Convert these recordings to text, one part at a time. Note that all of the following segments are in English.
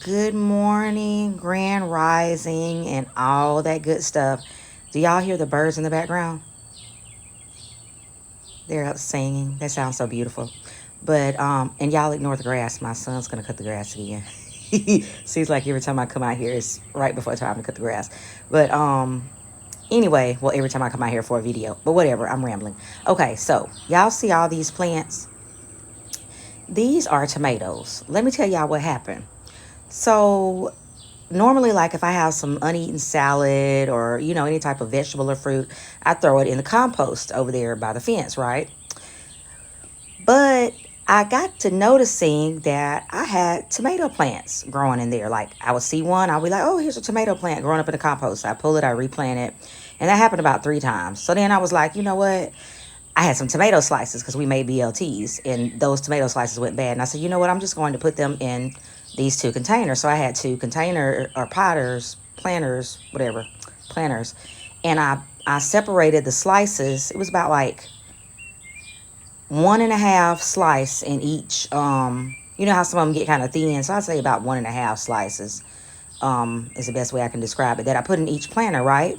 Good morning, grand rising, and all that good stuff. Do y'all hear the birds in the background? They're up singing. That sounds so beautiful. But and y'all ignore the grass. My son's gonna cut the grass again. Seems like every time I come out here, it's right before time to cut the grass. But anyway, well, every time I come out here for a video. But whatever, I'm rambling. Okay, so y'all see all these plants? These are tomatoes. Let me tell y'all what happened. So normally, like if I have some uneaten salad or any type of vegetable or fruit, I throw it in the compost over there by the fence, right? But I got to noticing that I had tomato plants growing in there. Like I would see one, I'll be like, oh, here's a tomato plant growing up in the compost. I pull it, I replant it, and that happened about 3 times. So then I was like, you know what, I had some tomato slices because we made BLTs, and those tomato slices went bad. And I said, you know what, I'm just going to put them in these 2 containers. So I had 2 container or potters, planters, whatever, planters. And I separated the slices. It was about like 1.5 slice in each. You know how some of them get kind of thin. So I'd say about 1.5 slices is the best way I can describe it, that I put in each planter, right?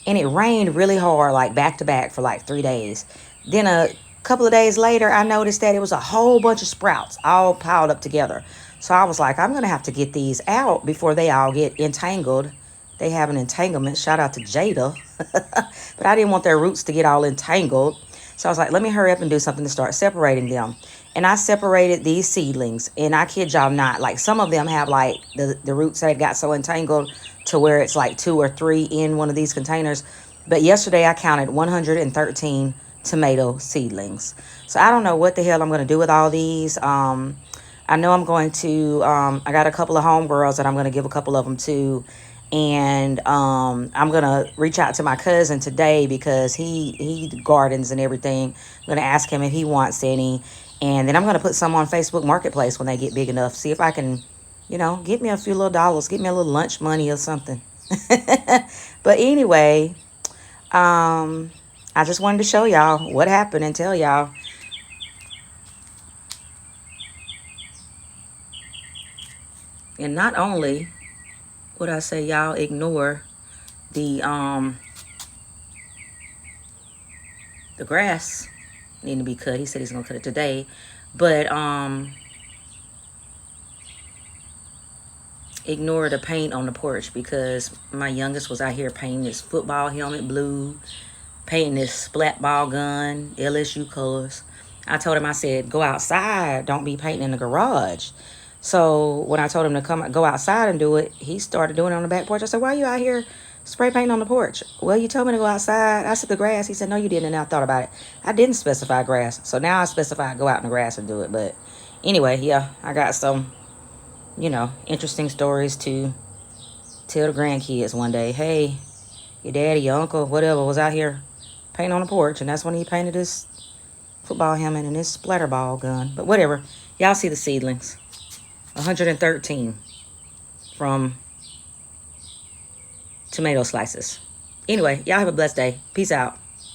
And it rained really hard, like back to back for like 3 days. Then a couple of days later, I noticed that it was a whole bunch of sprouts all piled up together. So I was like, I'm going to have to get these out before they all get entangled. They have an entanglement. Shout out to Jada. But I didn't want their roots to get all entangled. So I was like, let me hurry up and do something to start separating them. And I separated these seedlings. And I kid y'all not, like some of them have like the roots that got so entangled to where it's like 2 or 3 in one of these containers. But yesterday I counted 113 tomato seedlings. So I don't know what the hell I'm going to do with all these. I know I'm going to, I got a couple of homegirls that I'm going to give a couple of them to. And I'm going to reach out to my cousin today because he gardens and everything. I'm going to ask him if he wants any. And then I'm going to put some on Facebook Marketplace when they get big enough. See if I can, get me a few little dollars. Get me a little lunch money or something. But anyway, I just wanted to show y'all what happened and tell y'all. And not only would I say y'all ignore the grass needing to be cut. He said he's gonna cut it today. But ignore the paint on the porch because my youngest was out here painting his football helmet blue, painting his splat ball gun, LSU colors. I told him, I said, go outside. Don't be painting in the garage. So when I told him to go outside and do it, he started doing it on the back porch. I said, why are you out here spray painting on the porch? Well, you told me to go outside. I said, the grass. He said, no, you didn't. And I thought about it. I didn't specify grass. So now I specify go out in the grass and do it. But anyway, yeah, I got some, interesting stories to tell the grandkids one day. Hey, your daddy, your uncle, whatever was out here painting on the porch. And that's when he painted his football helmet and his splatter ball gun. But whatever. Y'all see the seedlings. 113 from tomato slices. Anyway, y'all have a blessed day. Peace out.